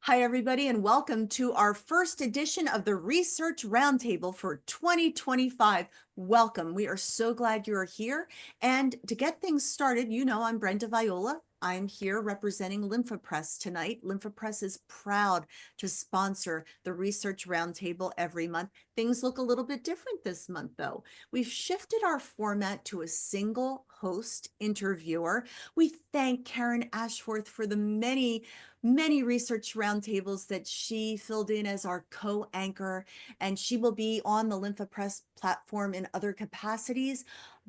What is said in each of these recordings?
Hi, everybody, and welcome to our first edition of the Research Roundtable for 2025. Welcome. We are so glad you are here. And to get things started, I'm Brenda Viola. I'm here representing Lympha Press tonight. Lympha Press is proud to sponsor the Research Roundtable every month. Things look a little bit different this month, though. We've shifted our format to a single host interviewer. We thank Karen Ashforth for the many research roundtables that she filled in as our co-anchor, and she will be on the Lympha Press platform in other capacities.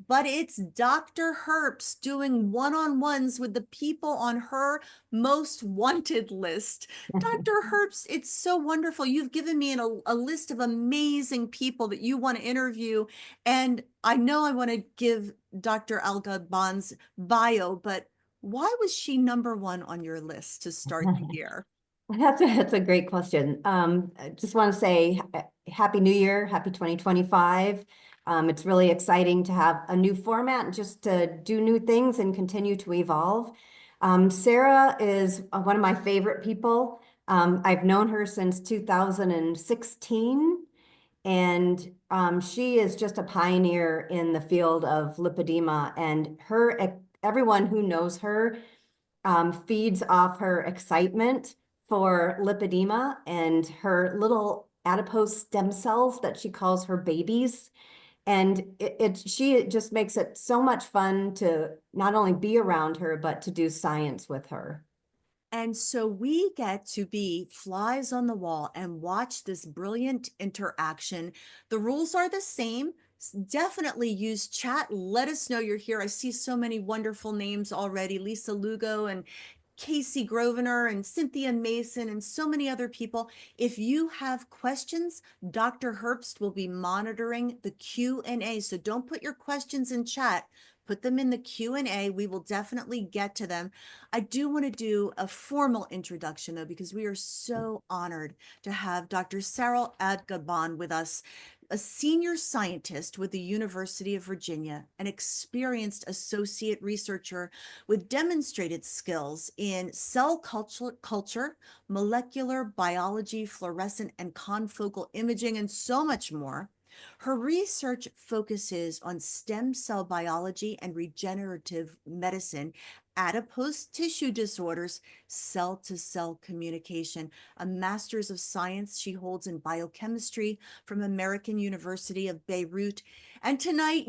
But it's Dr. Herbst doing one-on-ones with the people on her most wanted list. Dr. Herbst, it's so wonderful. You've given me a list of amazing people that you want to interview. And I know I want to give Dr. Al-Ghadban's bio, but why was she number one on your list to start the year? That's a great question. I just want to say Happy New Year, happy 2025. It's really exciting to have a new format and just to do new things and continue to evolve. Sara is one of my favorite people. I've known her since 2016, and she is just a pioneer in the field of lipedema, and everyone who knows her feeds off her excitement for lipedema and her little adipose stem cells that she calls her babies. And she just makes it so much fun to not only be around her, but to do science with her. And so we get to be flies on the wall and watch this brilliant interaction. The rules are the same. Definitely use chat. Let us know you're here. I see so many wonderful names already. Lisa Lugo and Casey Grosvenor and Cynthia Mason and so many other people. If you have questions, Dr. Herbst will be monitoring the Q&A. So don't put your questions in chat. Put them in the Q&A. We will definitely get to them. I do want to do a formal introduction, though, because we are so honored to have Dr. Sara Al-Ghabhan with us, a senior scientist with the University of Virginia, an experienced associate researcher with demonstrated skills in cell culture, molecular biology, fluorescent and confocal imaging, and so much more. Her research focuses on stem cell biology and regenerative medicine, adipose tissue disorders, cell-to-cell communication. A master's of science she holds in biochemistry from American University of Beirut. And tonight,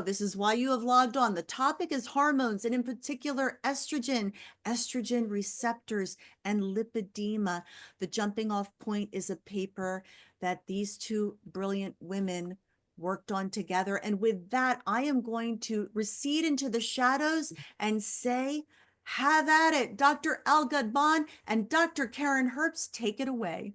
this is why you have logged on. The topic is hormones, and in particular, estrogen, estrogen receptors, and lipedema. The jumping off point is a paper that these two brilliant women worked on together. And with that, I am going to recede into the shadows and say, have at it. Dr. Al-Ghadban and Dr. Karen Herbst, take it away.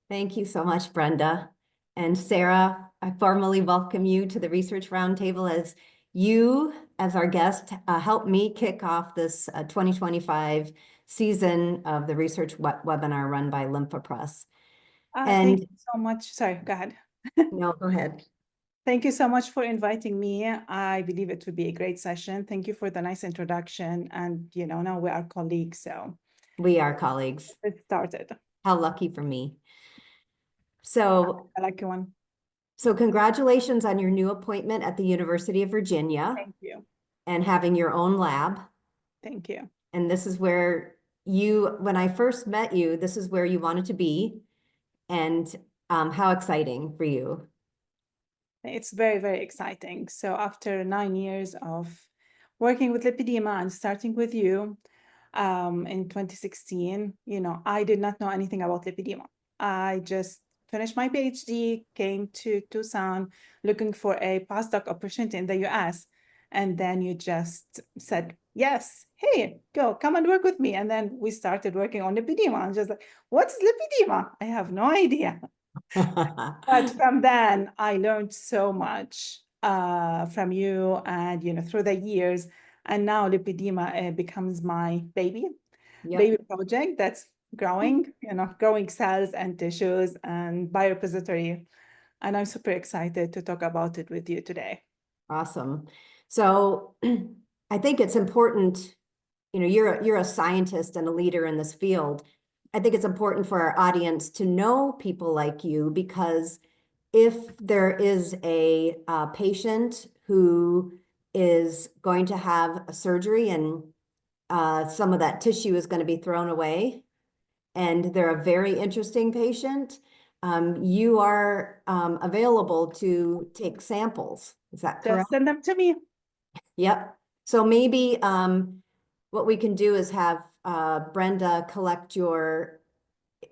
Thank you so much, Brenda. And Sara, I formally welcome you to the Research Roundtable as you, as our guest, helped me kick off this 2025 season of the research webinar run by Lympha Press. Thank you so much. Sorry, go ahead. No, go ahead. Thank you so much for inviting me. I believe it would be a great session. Thank you for the nice introduction. And, now we are colleagues, so. We are colleagues. Let's start it. How lucky for me. So, I like one. So congratulations on your new appointment at the University of Virginia. Thank you. And having your own lab. Thank you. And this is where when I first met you, this is where you wanted to be. And how exciting for you. It's very, very exciting. So after 9 years of working with lipedema and starting with you in 2016, I did not know anything about lipedema. I just finished my PhD, came to Tucson looking for a postdoc opportunity in the US. And then you just said, yes, hey, come and work with me. And then we started working on lipedema. I'm just like, what's lipedema? I have no idea. But from then, I learned so much from you and, through the years. And now lipedema becomes my baby project that's growing, growing cells and tissues and biorepository. And I'm super excited to talk about it with you today. Awesome. So I think it's important, you're a scientist and a leader in this field. I think it's important for our audience to know people like you, because if there is a patient who is going to have a surgery and some of that tissue is going to be thrown away, and they're a very interesting patient, you are available to take samples. Is that correct? Just send them to me. Yep. So maybe what we can do is have Brenda collect your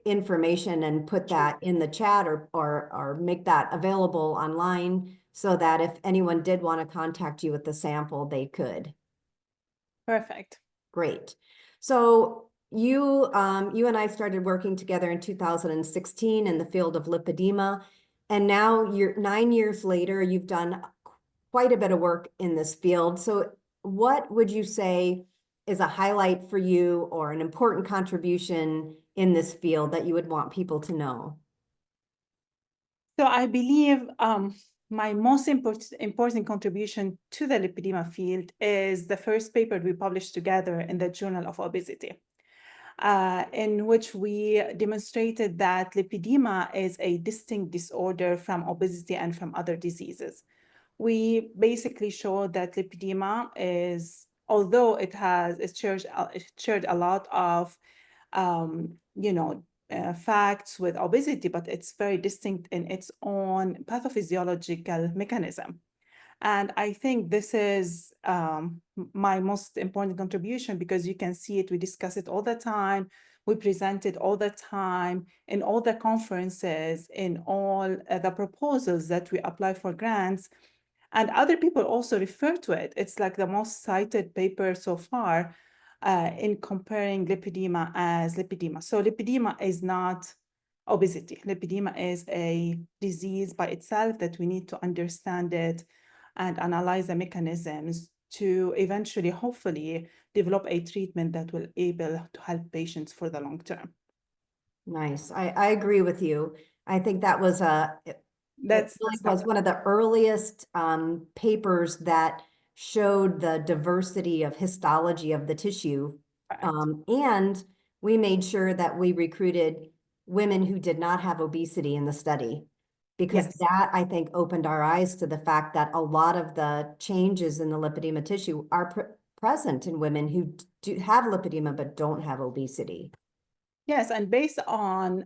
information and put that in the chat, or make that available online, so that if anyone did want to contact you with the sample, they could. Perfect. Great. So you and I started working together in 2016 in the field of lipedema, and now you're 9 years later, you've done quite a bit of work in this field. So what would you say is a highlight for you, or an important contribution in this field that you would want people to know? So I believe my most important contribution to the lipedema field is the first paper we published together in the Journal of Obesity, in which we demonstrated that lipedema is a distinct disorder from obesity and from other diseases. We basically showed that lipedema is, although it shared a lot of facts with obesity, but it's very distinct in its own pathophysiological mechanism. And I think this is my most important contribution, because you can see it, we discuss it all the time, we present it all the time in all the conferences, in all the proposals that we apply for grants, and other people also refer to it. It's like the most cited paper so far in comparing lipedema as lipedema. So lipedema is not obesity. Lipedema is a disease by itself that we need to understand it and analyze the mechanisms to eventually, hopefully, develop a treatment that will be able to help patients for the long term. Nice. I agree with you. I think that was it really was one of the earliest papers that showed the diversity of histology of the tissue. And we made sure that we recruited women who did not have obesity in the study, because that, I think, opened our eyes to the fact that a lot of the changes in the lipedema tissue are present in women who do have lipedema but don't have obesity. Yes, and based on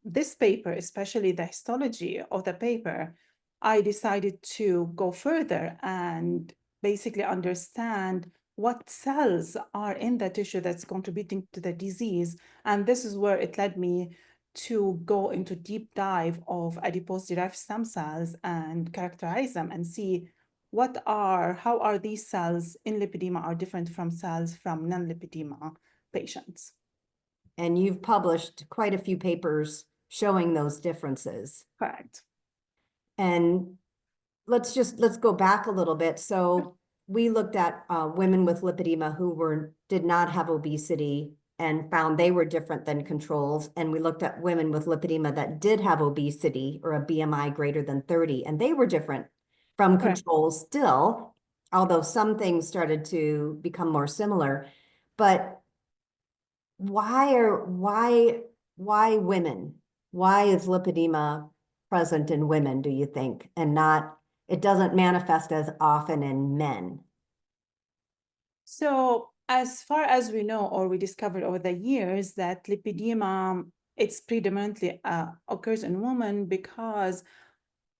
this paper, especially the histology of the paper, I decided to go further and basically understand what cells are in the tissue that's contributing to the disease. And this is where it led me to go into deep dive of adipose-derived stem cells and characterize them and see how are these cells in lipedema are different from cells from non-lipedema patients. And you've published quite a few papers showing those differences. Correct. And let's go back a little bit. So we looked at women with lipedema who did not have obesity and found they were different than controls. And we looked at women with lipedema that did have obesity or a BMI greater than 30, and they were different from controls still, although some things started to become more similar. But why women? Why is lipedema present in women, do you think, and it doesn't manifest as often in men? So as far as we know, or we discovered over the years, that lipedema, it's predominantly occurs in women because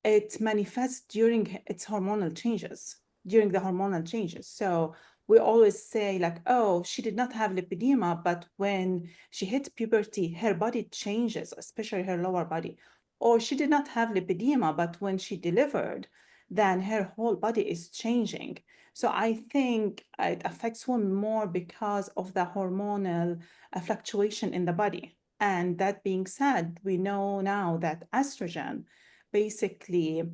it manifests during its hormonal changes, during the hormonal changes. So we always say like, oh, she did not have lipedema, but when she hit puberty, her body changes, especially her lower body. Or she did not have lipedema, but when she delivered, then her whole body is changing. So I think it affects women more because of the hormonal fluctuation in the body. And that being said, we know now that estrogen basically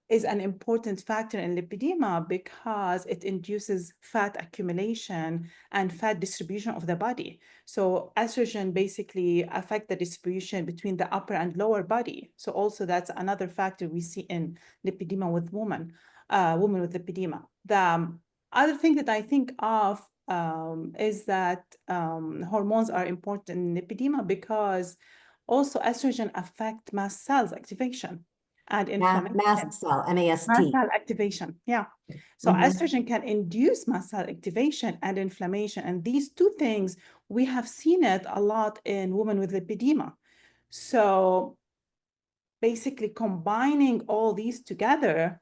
is an important factor in lipedema because it induces fat accumulation and fat distribution of the body. So estrogen basically affects the distribution between the upper and lower body. So also that's another factor we see in lipedema with women with lipedema. The other thing that I think of is that hormones are important in lipedema because also estrogen affect mast cells activation and inflammation. Mast cell, Mast MAST. cell activation, yeah. So estrogen can induce mast cell activation and inflammation. And these two things, we have seen it a lot in women with lipedema. So basically combining all these together,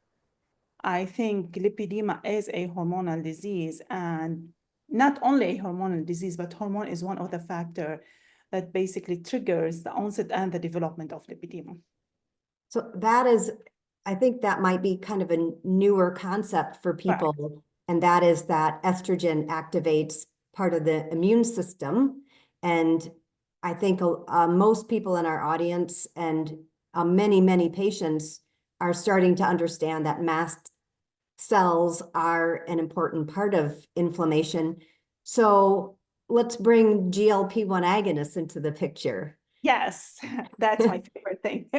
I think lipedema is a hormonal disease, and not only a hormonal disease, but hormone is one of the factors that basically triggers the onset and the development of lipedema. So that is, I think that might be kind of a newer concept for people. And that is that estrogen activates part of the immune system. And I think most people in our audience and many, many patients are starting to understand that mast cells are an important part of inflammation. So let's bring GLP-1 agonists into the picture. Yes, that's my favorite thing.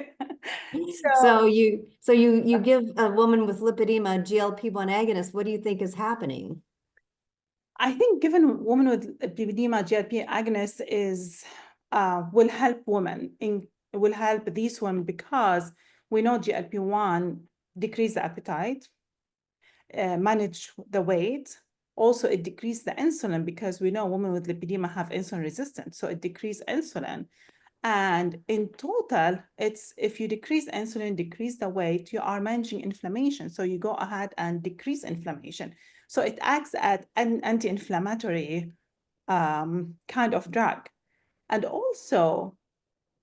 So you give a woman with lipedema GLP-1 agonist. What do you think is happening? I think given women with lipedema, GLP agonist will help will help these women because we know GLP-1 decrease the appetite, manage the weight. Also, it decreases the insulin because we know women with lipedema have insulin resistance. So it decreases insulin. And in total, it's if you decrease insulin, decrease the weight, you are managing inflammation. So you go ahead and decrease inflammation. So it acts as an anti-inflammatory kind of drug. And also,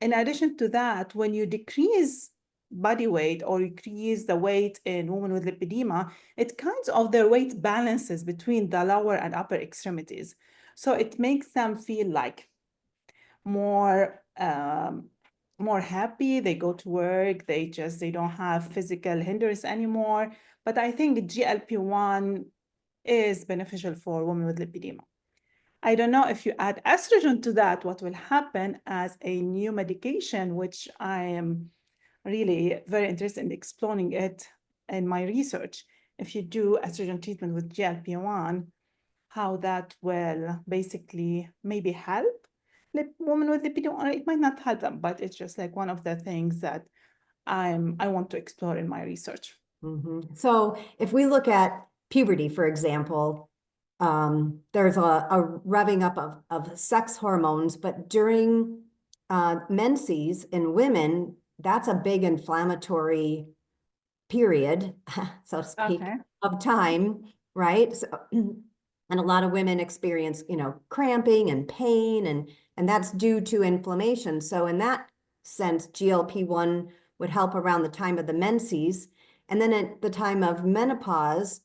in addition to that, when you decrease body weight or increase the weight in women with lipedema, it kinds of their weight balances between the lower and upper extremities. So it makes them feel like more happy. They go to work, they don't have physical hindrance anymore. But I think GLP-1 is beneficial for women with lipedema. I don't know if you add estrogen to that, what will happen as a new medication, which I am really very interested in exploring it in my research. If you do estrogen treatment with GLP-1, how that will basically maybe help women with lipedema. It might not help them, but it's just like one of the things that I want to explore in my research. So if we look at puberty, for example, there's a revving up of sex hormones, but during menses in women, that's a big inflammatory period, so to speak, of time, right? So, and a lot of women experience, cramping and pain, and that's due to inflammation. So in that sense, GLP-1 would help around the time of the menses. And then at the time of menopause,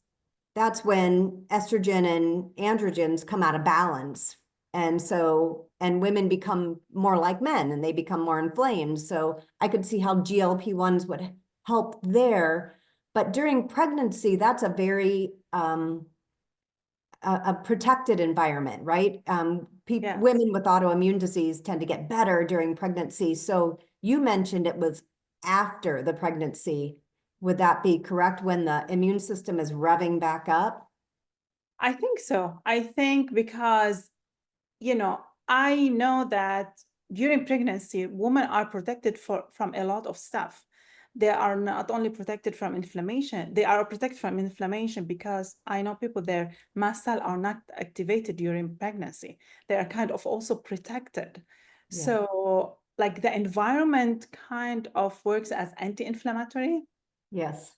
that's when estrogen and androgens come out of balance. And women become more like men and they become more inflamed. So I could see how GLP-1s would help there. But during pregnancy, that's a very a protected environment, right? Yes. Women with autoimmune disease tend to get better during pregnancy. So you mentioned it was after the pregnancy. Would that be correct, when the immune system is revving back up? I think so. I think because, I know that during pregnancy, women are protected from a lot of stuff. They are not only protected from inflammation, they are protected from inflammation because I know people, their mast cells are not activated during pregnancy. They are kind of also protected. Yeah. So like the environment kind of works as anti-inflammatory. Yes.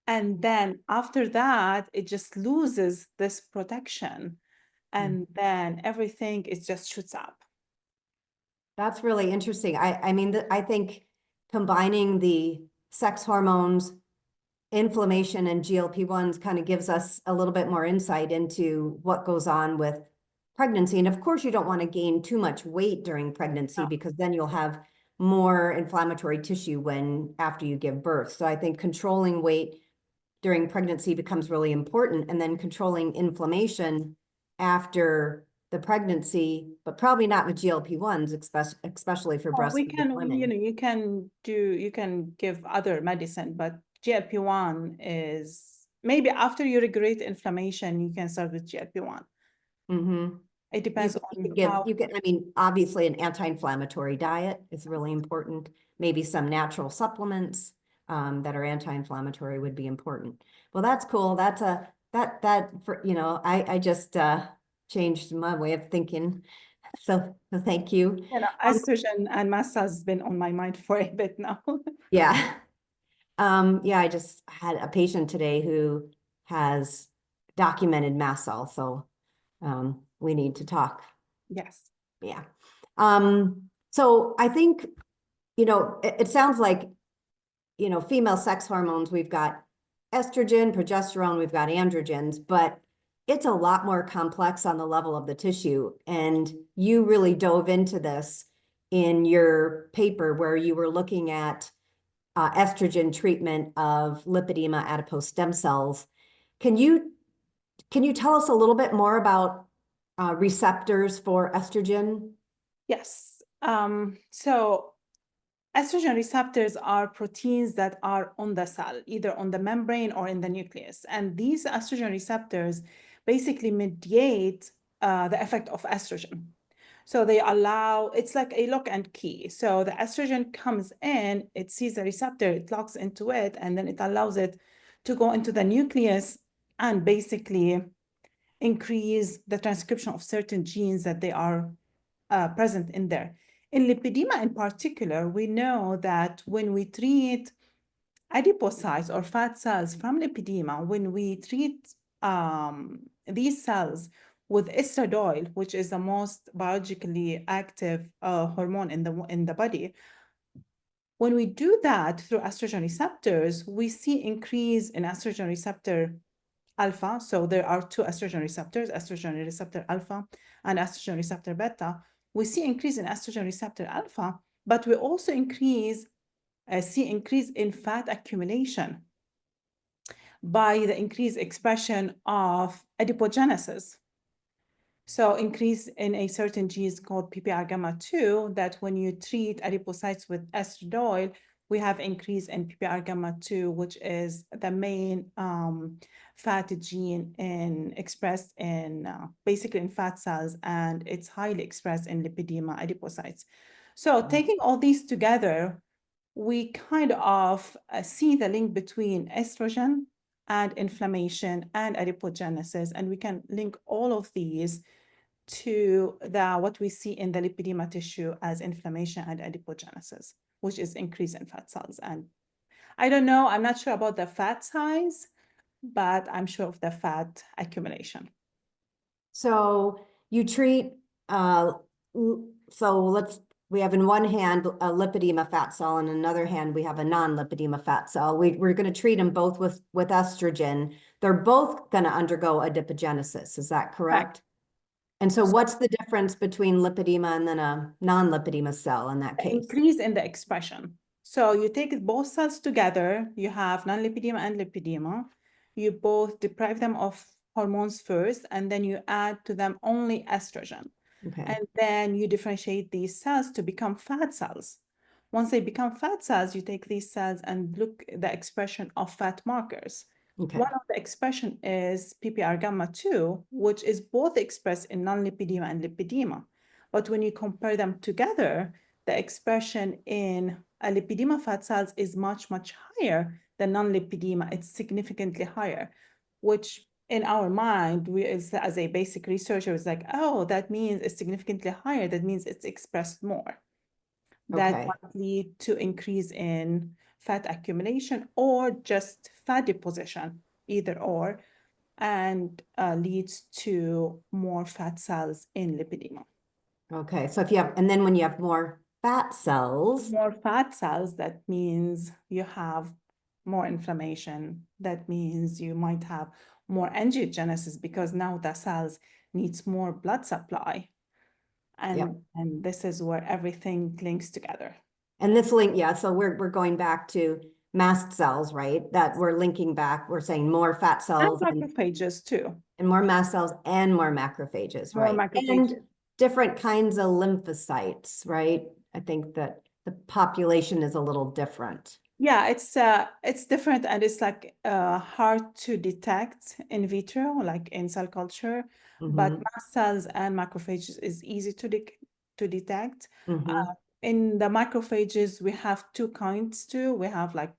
And then after that, it just loses this protection. And then everything is just shoots up. That's really interesting. I mean, I think combining the sex hormones, inflammation, and GLP-1s kind of gives us a little bit more insight into what goes on with pregnancy. And of course, you don't want to gain too much weight during pregnancy because then you'll have more inflammatory tissue after you give birth. So I think controlling weight during pregnancy becomes really important, and then controlling inflammation after the pregnancy, but probably not with GLP-1s, especially for breastfeeding women. You can give other medicine, but GLP-1 is maybe after you regulate inflammation, you can start with GLP-1. Mm-hmm. It depends on how. I mean, obviously an anti-inflammatory diet is really important. Maybe some natural supplements that are anti-inflammatory would be important. Well, that's cool. That's for, I just changed my way of thinking. So thank you. Estrogen and mast cells has been on my mind for a bit now. Yeah. Yeah, I just had a patient today who has documented mast cell, so we need to talk. Yes. Yeah. So I think, it sounds like, female sex hormones, we've got estrogen, progesterone, we've got androgens, but it's a lot more complex on the level of the tissue. And you really dove into this in your paper where you were looking at estrogen treatment of lipedema adipose stem cells. Can you tell us a little bit more about receptors for estrogen? Yes. So estrogen receptors are proteins that are on the cell, either on the membrane or in the nucleus. And these estrogen receptors basically mediate the effect of estrogen. So they allow, it's like a lock and key. So the estrogen comes in, it sees the receptor, it locks into it, and then it allows it to go into the nucleus and basically increase the transcription of certain genes that they are present in there. In lipedema in particular, we know that when we treat adipocytes or fat cells from lipedema, when we treat these cells with estradiol, which is the most biologically active hormone in the body, when we do that through estrogen receptors, we see increase in estrogen receptor alpha. So there are two estrogen receptors, estrogen receptor alpha and estrogen receptor beta. We see increase in estrogen receptor alpha, but we also see increase in fat accumulation by the increased expression of adipogenesis. So increase in a certain gene called PPR gamma 2 that when you treat adipocytes with estradiol, we have increase in PPR gamma 2, which is the main fat gene expressed in basically in fat cells, and it's highly expressed in lipedema adipocytes. So taking all these together, we kind of see the link between estrogen and inflammation and adipogenesis, and we can link all of these to what we see in the lipedema tissue as inflammation and adipogenesis, which is increase in fat cells. And I don't know, I'm not sure about the fat size, but I'm sure of the fat accumulation. So you treat, we have in one hand a lipedema fat cell, and in another hand we have a non-lipedema fat cell. We're going to treat them both with estrogen. They're both going to undergo adipogenesis. Is that correct? And so what's the difference between lipedema and then a non-lipedema cell in that case? Increase in the expression. So you take both cells together, you have non-lipedema and lipedema. You both deprive them of hormones first, and then you add to them only estrogen. Okay. And then you differentiate these cells to become fat cells. Once they become fat cells, you take these cells and look at the expression of fat markers. Okay. One of the expression is PPR gamma 2, which is both expressed in non-lipedema and lipedema. But when you compare them together, the expression in lipedema fat cells is much, much higher than non-lipedema. It's significantly higher, which in our mind, as a basic researcher, is like, oh, that means it's significantly higher. That means it's expressed more. That Okay. might lead to increase in fat accumulation or just fat deposition, either or, and leads to more fat cells in lipedema. Okay. So and then when you have more fat cells. More fat cells, that means you have more inflammation. That means you might have more angiogenesis because now the cells needs more blood supply. And this is where everything links together. And this link, yeah, so we're going back to mast cells, right? That we're linking back, we're saying more fat cells. And macrophages too. And more mast cells and more macrophages, More right? macrophages. And different kinds of lymphocytes, right? I think that the population is a little different. Yeah, it's different, and it's like hard to detect in vitro, like in cell culture, but Mm-hmm. mast cells and macrophages is easy to detect. Mm-hmm. In the macrophages, we have two kinds too. We have like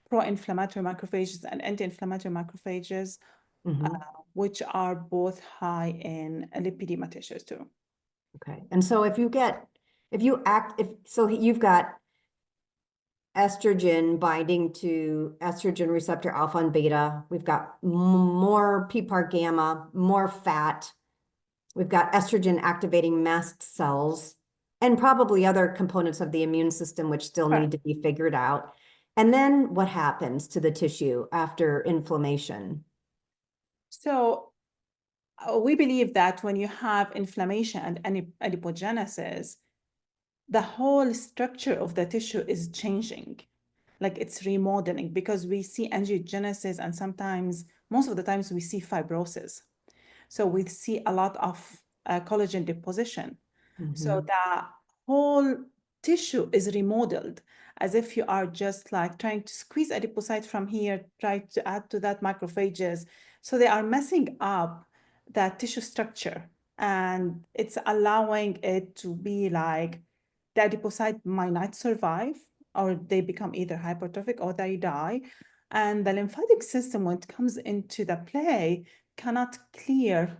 pro-inflammatory macrophages and anti-inflammatory macrophages, Mm-hmm. which are both high in lipedema tissues too. Okay. And so so you've got estrogen binding to estrogen receptor alpha and beta. We've got more PPAR gamma, more fat. We've got estrogen activating mast cells and probably other components of the immune system which still need to be figured out. And then what happens to the tissue after inflammation? So we believe that when you have inflammation and adipogenesis, the whole structure of the tissue is changing, like it's remodeling, because we see angiogenesis and sometimes, most of the times, we see fibrosis. So we see a lot of collagen deposition. So Mm-hmm. the whole tissue is remodeled, as if you are just like trying to squeeze adipocyte from here, try to add to that macrophages. So they are messing up that tissue structure, and it's allowing it to be like the adipocyte might not survive, or they become either hypertrophic or they die. And the lymphatic system, when it comes into the play, cannot clear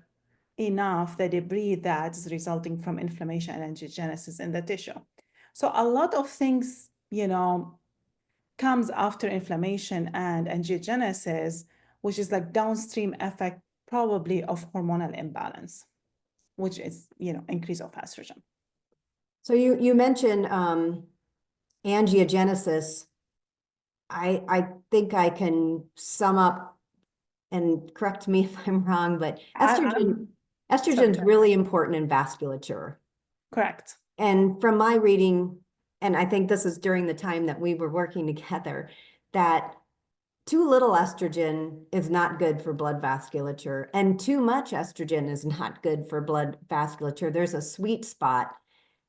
enough the debris that is resulting from inflammation and angiogenesis in the tissue. So a lot of things, comes after inflammation and angiogenesis, which is like downstream effect probably of hormonal imbalance, which is, increase of estrogen. So you mentioned angiogenesis. I think I can sum up and correct me if I'm wrong, but I'm sorry. estrogen is really important in vasculature. Correct. And from my reading, and I think this is during the time that we were working together, that too little estrogen is not good for blood vasculature, and too much estrogen is not good for blood vasculature. There's a sweet spot.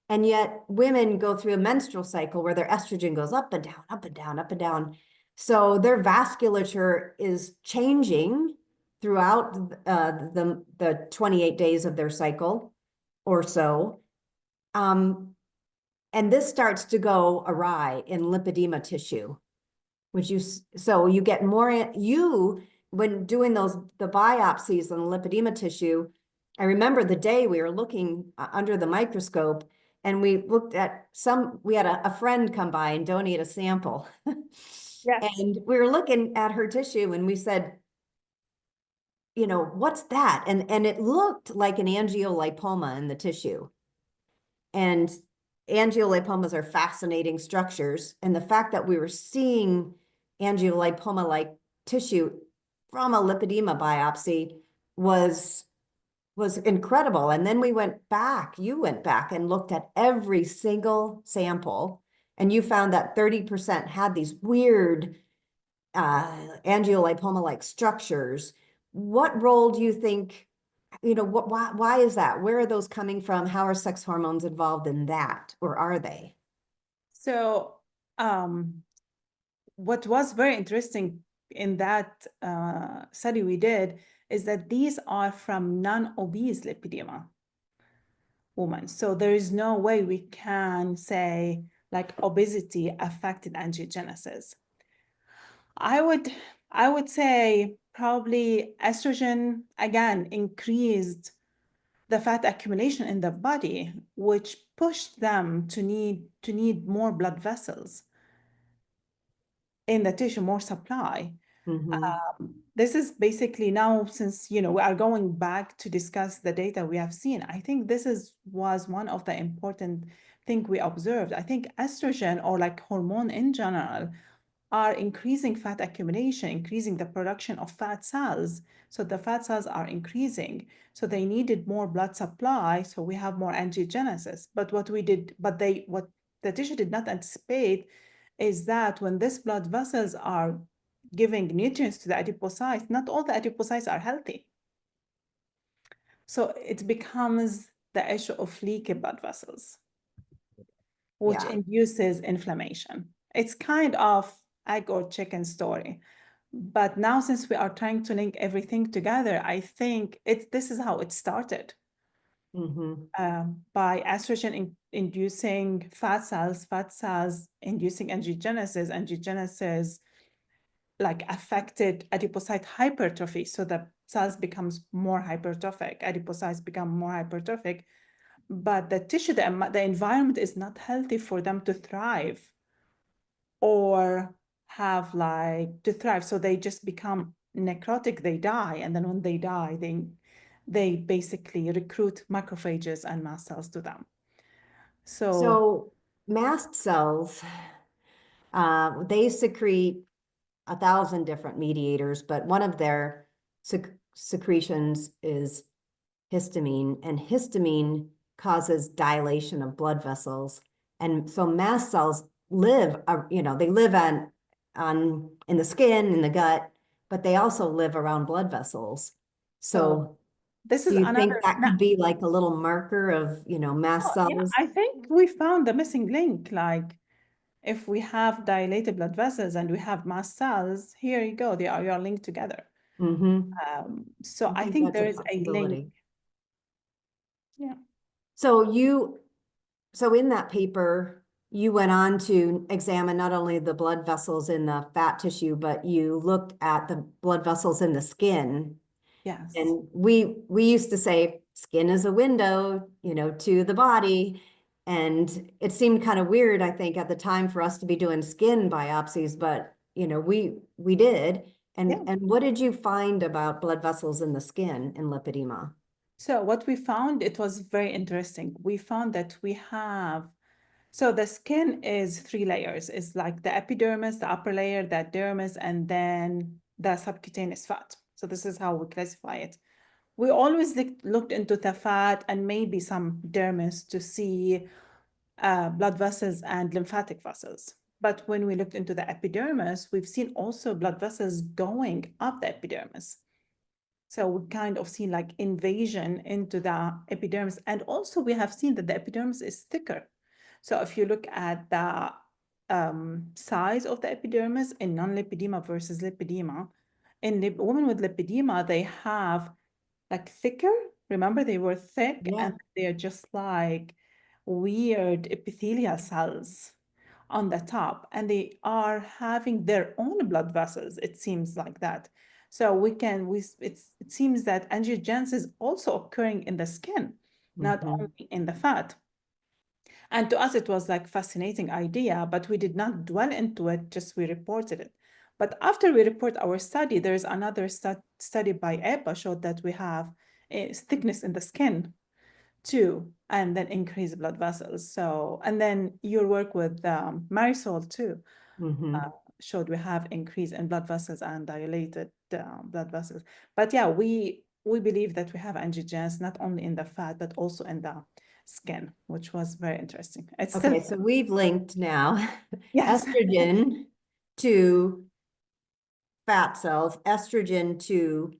And yet women go through a menstrual cycle where their estrogen goes up and down, up and down, up and down. So their vasculature is changing throughout the 28 days of their cycle or so. And this starts to go awry in lipedema tissue. So you get more, when doing the biopsies on the lipedema tissue, I remember the day we were looking under the microscope and we looked at we had a friend come by and donate a sample. Yes. And we were looking at her tissue and we said, what's that? And it looked like an angiolipoma in the tissue. And angiolipomas are fascinating structures. And the fact that we were seeing angiolipoma-like tissue from a lipedema biopsy was incredible. And then you went back and looked at every single sample, and you found that 30% had these weird angiolipoma-like structures. What role do you think, why is that? Where are those coming from? How are sex hormones involved in that, or are they? So what was very interesting in that study we did is that these are from non-obese lipedema women. So there is no way we can say like obesity affected angiogenesis. I would say probably estrogen again increased the fat accumulation in the body, which pushed them to need more blood vessels in the tissue, more supply. Mm-hmm. This is basically now, since we are going back to discuss the data we have seen, I think this was one of the important thing we observed. I think estrogen, or like hormone in general, are increasing fat accumulation, increasing the production of fat cells. So the fat cells are increasing. So they needed more blood supply. So we have more angiogenesis. But what the tissue did not anticipate is that when these blood vessels are giving nutrients to the adipocytes, not all the adipocytes are healthy. So it becomes the issue of leaky blood vessels, which Yeah. induces inflammation. It's kind of egg or chicken story. But now, since we are trying to link everything together, I think this is how it started. By estrogen inducing fat cells inducing angiogenesis like affected adipocyte hypertrophy. So the cells becomes more hypertrophic, adipocytes become more hypertrophic, but the tissue, the environment is not healthy for them to thrive or have like to thrive. So they just become necrotic, they die. And then when they die, they basically recruit macrophages and mast cells to them. So mast cells, they secrete 1,000 different mediators, but one of their secretions is histamine, and histamine causes dilation of blood vessels. And so mast cells live, they live in the skin, in the gut, but they also live around blood vessels. So this do is you another, think that could be like a little marker of, mast yeah, cells? I think we found the missing link. Like if we have dilated blood vessels and we have mast cells, here you go, you are linked together. So I think there is a link. Yeah. So in that paper, you went on to examine not only the blood vessels in the fat tissue, but you looked at the blood vessels in the skin. Yes. And we used to say skin is a window, to the body. And it seemed kind of weird, I think, at the time for us to be doing skin biopsies, but we did. And what did you find about blood vessels in the skin in lipedema? So what we found, it was very interesting. We found that so the skin is 3 layers. It's like the epidermis, the upper layer, the dermis, and then the subcutaneous fat. So this is how we classify it. We always looked into the fat and maybe some dermis to see blood vessels and lymphatic vessels. But when we looked into the epidermis, we've seen also blood vessels going up the epidermis. So we kind of seen like invasion into the epidermis. And also we have seen that the epidermis is thicker. So if you look at the size of the epidermis in non-lipedema versus lipedema, in women with lipedema, they have like thicker. Remember, they were thick and they're just like weird epithelial cells on the top, and they are having their own blood vessels. It seems like that. So it seems that angiogenesis is also occurring in the skin, not only in the fat. And to us, it was like fascinating idea, but we did not dwell into it, just we reported it. But after we report our study, there's another study by EPA showed that we have a thickness in the skin too, and then increase blood vessels. So, and then your work with Marisol too showed we have increase in blood vessels and dilated blood vessels. But yeah, we believe that we have angiogenesis not only in the fat, but also in the skin, which was very interesting. It's Okay, still, so we've linked now yes. estrogen to fat cells, estrogen to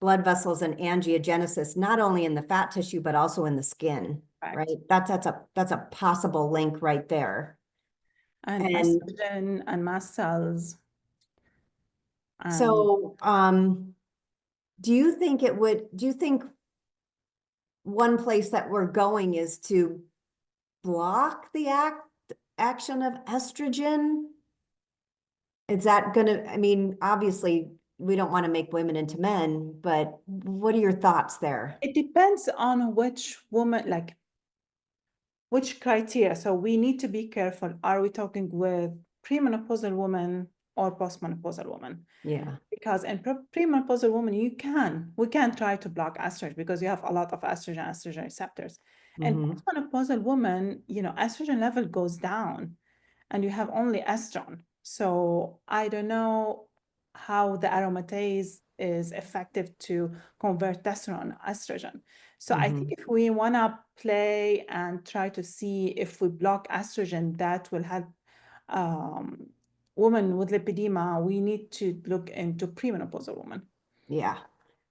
blood vessels and angiogenesis, not only in the fat tissue, but also in the skin, right? That's a possible link right there. And estrogen and mast cells. So, do you think one place that we're going is to block the action of estrogen? Is that gonna, I mean, obviously, we don't want to make women into men, but what are your thoughts there? It depends on which woman, like which criteria. So we need to be careful. Are we talking with premenopausal woman or postmenopausal woman? Yeah. Because in premenopausal woman, we can try to block estrogen because you have a lot of estrogen receptors. And postmenopausal woman, estrogen level goes down and you have only estrogen. So I don't know how the aromatase is effective to convert testosterone estrogen. So I think if we want to play and try to see if we block estrogen, that will help women with lipedema. We need to look into premenopausal women. Yeah.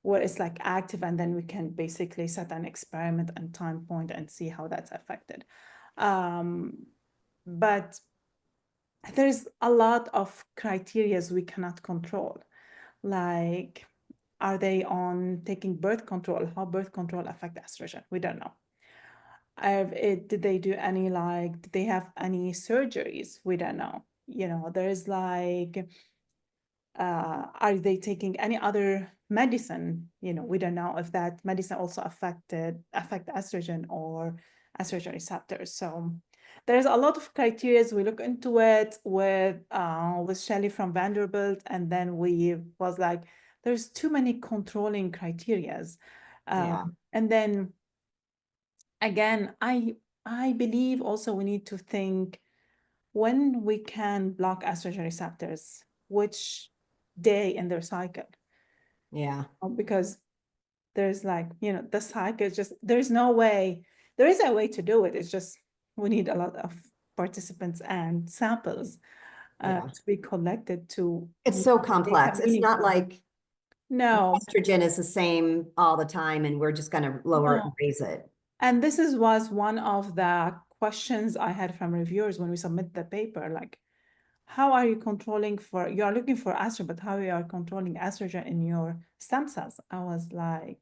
Where it's like active, and then we can basically set an experiment and time point and see how that's affected. But there's a lot of criterias we cannot control. Like, are they on taking birth control? How birth control affect estrogen? We don't know. Did they do any, like, did they have any surgeries? We don't know. You know, there's like, are they taking any other medicine? You know, we don't know if that medicine also affect estrogen or estrogen receptors. So there's a lot of criteria. We look into it with Shelley from Vanderbilt, and then we was like, there's too many controlling criterias. Yeah. And then again, I believe also we need to think when we can block estrogen receptors, which day in their cycle. Yeah. Because there's like, you know, the cycle just, there's no way, there is a way to do it. It's just, we need a lot of participants and samples Yeah. to be collected to It's so make the data complex. It's not meaningful. like No, estrogen is the same all the time and we're just going to lower it and no. raise it. And this was one of the questions I had from reviewers when we submit the paper, like, how are you controlling for, you are looking for estrogen, but how you are controlling estrogen in your stem cells? I was like,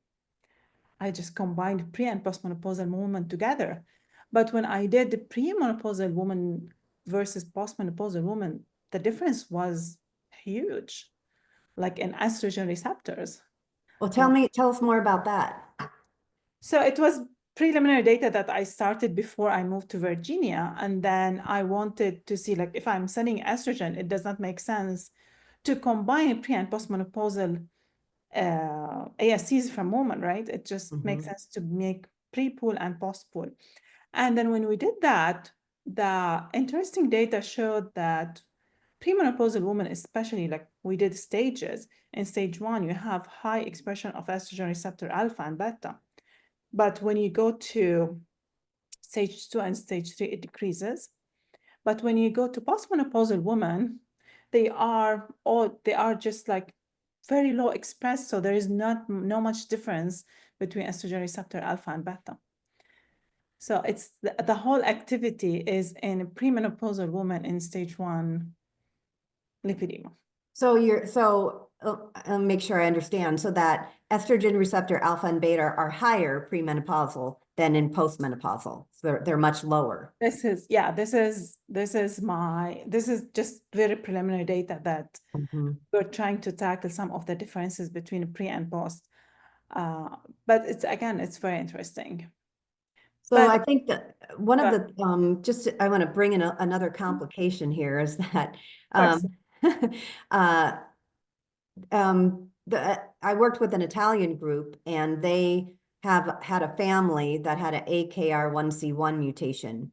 I just combined pre and postmenopausal women together. But when I did the premenopausal woman versus postmenopausal woman, the difference was huge, like in estrogen receptors. Well, tell us more about that. So it was preliminary data that I started before I moved to Virginia. And then I wanted to see, like, if I'm sending estrogen, it does not make sense to combine pre and postmenopausal ASCs from women, right? It just makes sense to make pre-pool and post-pool. And then when we did that, the interesting data showed that premenopausal women, especially, like, we did stages. In stage 1, you have high expression of estrogen receptor alpha and beta. But when you go to stage 2 and stage 3, it decreases. But when you go to postmenopausal women, they are just like very low expressed. So there is no much difference between estrogen receptor alpha and beta. So it's the whole activity is in a premenopausal woman in stage 1 lipedema. So I'll make sure I understand. So that estrogen receptor alpha and beta are higher premenopausal than in postmenopausal. So they're much lower. This is just very preliminary data that we're trying to tackle some of the differences between pre and post. But it's very interesting. So But I think that one of but- the, I want to bring in another complication here is that, course. I worked with an Italian group and they have had a family that had an AKR1C1 mutation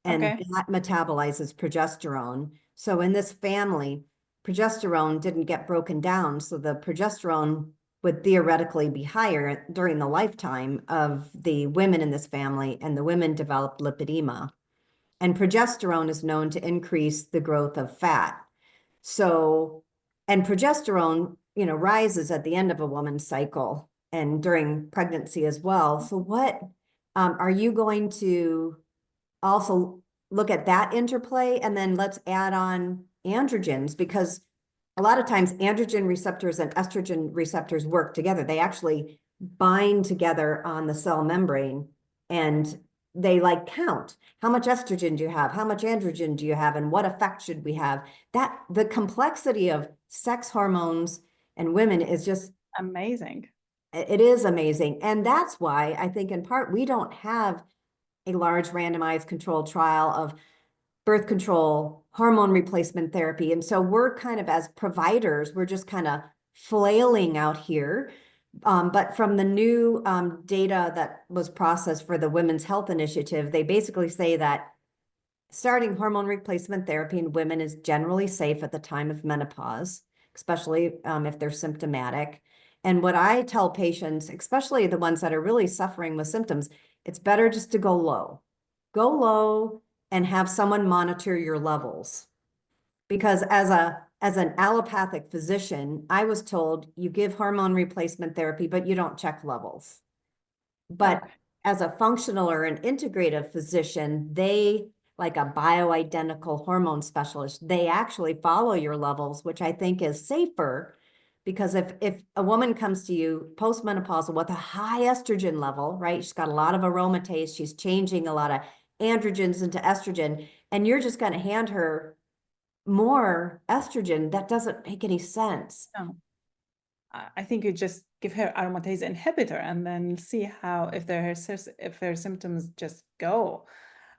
and Okay. that metabolizes progesterone. So in this family, progesterone didn't get broken down. So the progesterone would theoretically be higher during the lifetime of the women in this family, and the women developed lipedema. And progesterone is known to increase the growth of fat. So, and progesterone, rises at the end of a woman's cycle and during pregnancy as well. So what, are you going to also look at that interplay? And then let's add on androgens, because a lot of times androgen receptors and estrogen receptors work together. They actually bind together on the cell membrane, and they like count how much estrogen do you have, how much androgen do you have, and what effect should we have. That the complexity of sex hormones and women is just Amazing. it is amazing. And that's why I think in part we don't have a large randomized controlled trial of birth control, hormone replacement therapy. And so we're kind of, as providers, we're just kind of flailing out here. But from the new data that was processed for the Women's Health Initiative, they basically say that starting hormone replacement therapy in women is generally safe at the time of menopause, especially if they're symptomatic. And what I tell patients, especially the ones that are really suffering with symptoms, it's better just to go low. Go low and have someone monitor your levels. Because as an allopathic physician, I was told you give hormone replacement therapy, but you don't check levels. But Okay. as a functional or an integrative physician, they like a bioidentical hormone specialist. They actually follow your levels, which I think is safer. Because if a woman comes to you postmenopausal with a high estrogen level, right? She's got a lot of aromatase, she's changing a lot of androgens into estrogen, and you're just going to hand her more estrogen, that doesn't make any sense. No. I think you just give her aromatase inhibitor and then see how if her symptoms just go.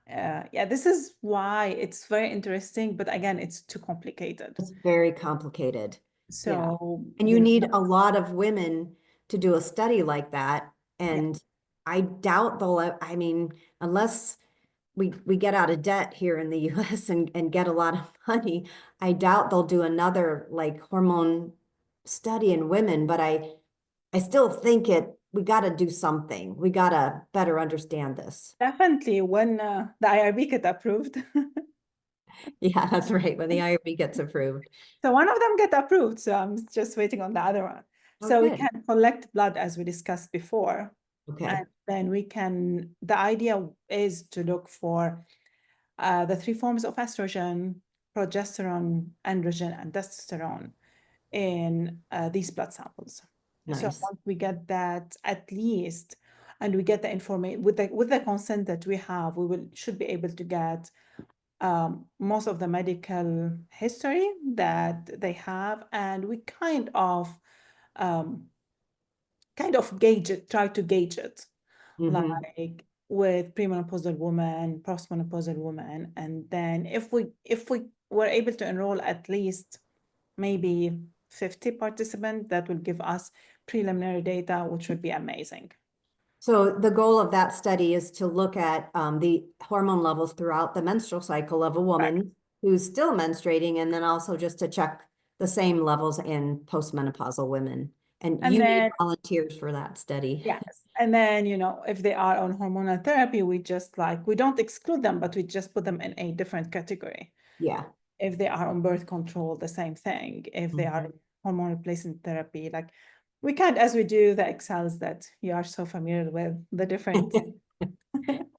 Yeah, this is why it's very interesting, but again, it's too complicated. It's very complicated. So, And you need a lot of women to do a study like that. And I doubt I mean, unless we get out of debt here in the US and get a lot of money, I doubt they'll do another like hormone study in women, but I still think we got to do something. We got to better understand this. definitely when the IRB get approved. Yeah, that's right. When the IRB gets approved. So one of them get approved, so I'm just waiting on the other one. So we Okay. can collect blood as we discussed before. Okay. And then the idea is to look for the 3 forms of estrogen, progesterone, androgen, and testosterone in these blood samples. So Nice. once we get that at least, and we get the information with the consent that we have, should be able to get most of the medical history that they have, and we kind of gauge it, try to gauge it, like with premenopausal woman, postmenopausal woman, and then if we were able to enroll at least maybe 50 participants, that will give us preliminary data, which would be amazing. So the goal of that study is to look at the hormone levels throughout the menstrual cycle of a woman who's still menstruating, and then also just to check the same levels in postmenopausal women. And you need volunteers for that study. Yes. And then, if they are on hormonal therapy, we don't exclude them, but we just put them in a different category. Yeah. If they are on birth control, the same thing. If they are hormone replacement therapy, like we can't, as we do the Excels that you are so familiar with, the different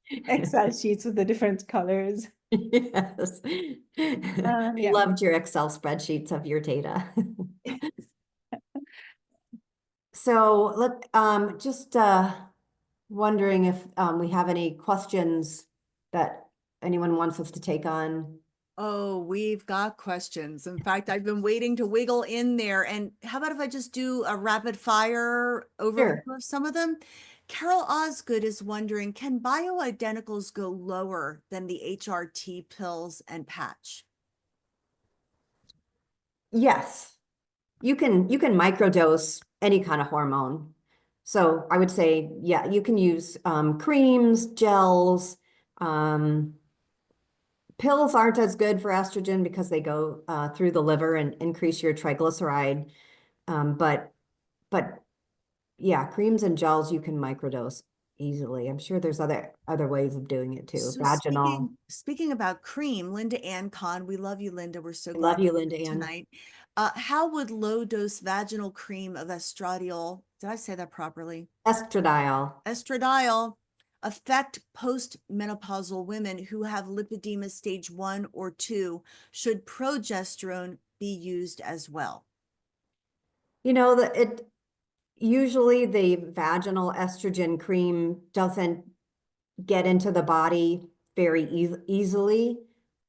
Excel sheets with the different colors. Yes. I loved your Excel spreadsheets of your data. So just wondering if we have any questions that anyone wants us to take on. Oh, we've got questions. In fact, I've been waiting to wiggle in there. And how about if I just do a rapid fire overview of some of them? Carol Osgood is wondering, can bioidenticals go lower than the HRT pills and patch? Yes, you can microdose any kind of hormone. So I would say, yeah, you can use creams, gels. Pills aren't as good for estrogen because they go through the liver and increase your triglyceride. But yeah, creams and gels you can microdose easily. I'm sure there's other ways of doing it too. So Vaginal. speaking about cream, Linda Ann Kahn, we love you, Linda. We're so glad Love you, Linda Ann. tonight. How would low dose vaginal cream of estradiol, did I say that properly? Estradiol. Estradiol affect postmenopausal women who have lipedema stage 1 or 2? Should progesterone be used as well? Usually the vaginal estrogen cream doesn't get into the body very easily.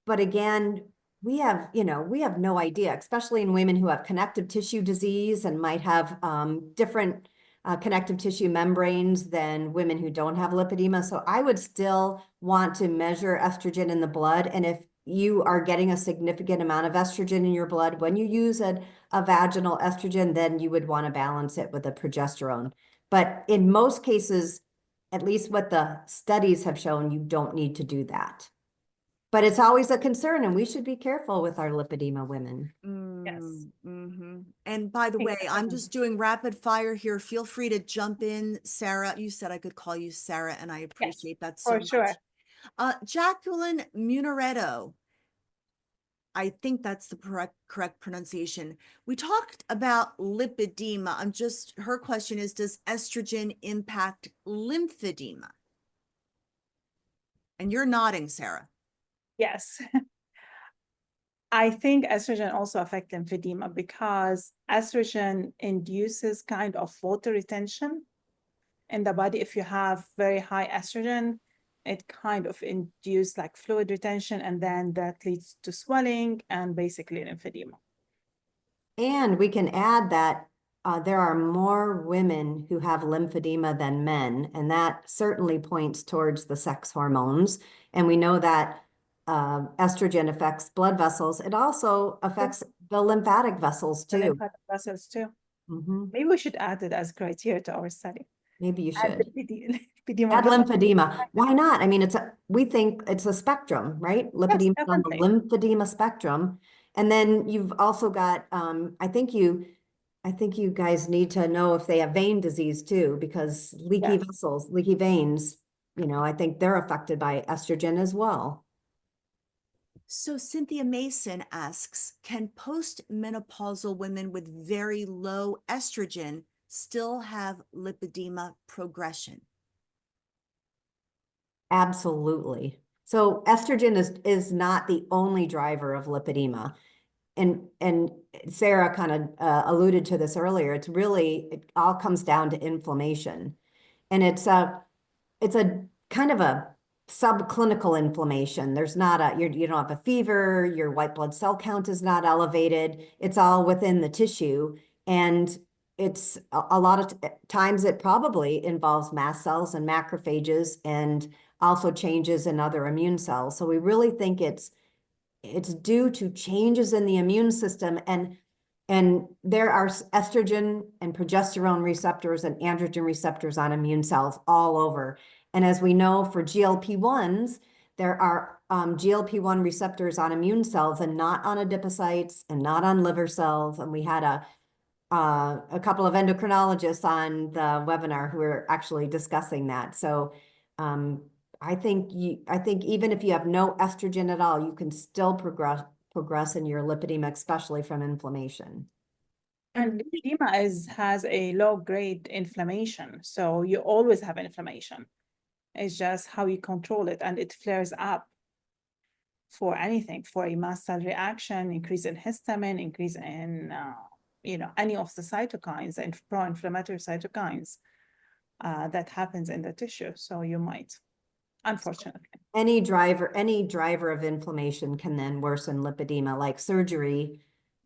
But again, we have no idea, especially in women who have connective tissue disease and might have different connective tissue membranes than women who don't have lipedema. So I would still want to measure estrogen in the blood. And if you are getting a significant amount of estrogen in your blood, when you use a vaginal estrogen, then you would want to balance it with a progesterone. But in most cases, at least what the studies have shown, you don't need to do that. But it's always a concern, and we should be careful with our lipedema women. Yes. And by the way, I'm just doing rapid fire here. Feel free to jump in, Sarah. You said I could call you Sarah, and I appreciate that so for sure. much. Jacqueline Munaretto, I think that's the correct pronunciation. We talked about lipedema. Her question is, does estrogen impact lymphedema? And you're nodding, Sarah. Yes. I think estrogen also affects lymphedema because estrogen induces kind of water retention in the body. If you have very high estrogen, it kind of induces like fluid retention, and then that leads to swelling and basically lymphedema. And we can add that there are more women who have lymphedema than men, and that certainly points towards the sex hormones. And we know that estrogen affects blood vessels. It also affects the lymphatic vessels The too. lymphatic vessels too. Maybe we should add it as criteria to our study. Maybe you Add should. lymphedema. Add lymphedema. Why not? I mean, we think it's a spectrum, right? Lipedema is on the definitely. lymphedema spectrum. And then you've also got, I think you guys need to know if they have vein disease too, because leaky Yes. vessels, leaky veins, I think they're affected by estrogen as well. So Cynthia Mason asks, can postmenopausal women with very low estrogen still have lipedema progression? Absolutely. So estrogen is not the only driver of lipedema. And Sara kind of alluded to this earlier. It all comes down to inflammation. And it's a kind of a subclinical inflammation. There's not you don't have a fever, your white blood cell count is not elevated. It's all within the tissue. And it's a lot of times it probably involves mast cells and macrophages and also changes in other immune cells. So we really think it's due to changes in the immune system, and there are estrogen and progesterone receptors and androgen receptors on immune cells all over. And as we know, for GLP-1s, there are GLP-1 receptors on immune cells and not on adipocytes and not on liver cells. And we had a couple of endocrinologists on the webinar who were actually discussing that. So I think even if you have no estrogen at all, you can still progress in your lipedema, especially from inflammation. And lymphedema has a low grade inflammation. So you always have inflammation. It's just how you control it, and it flares up for anything, for a mast cell reaction, increase in histamine, increase in any of the cytokines and pro-inflammatory cytokines that happens in the tissue. So you might, unfortunately. Any driver of inflammation can then worsen lipedema, like surgery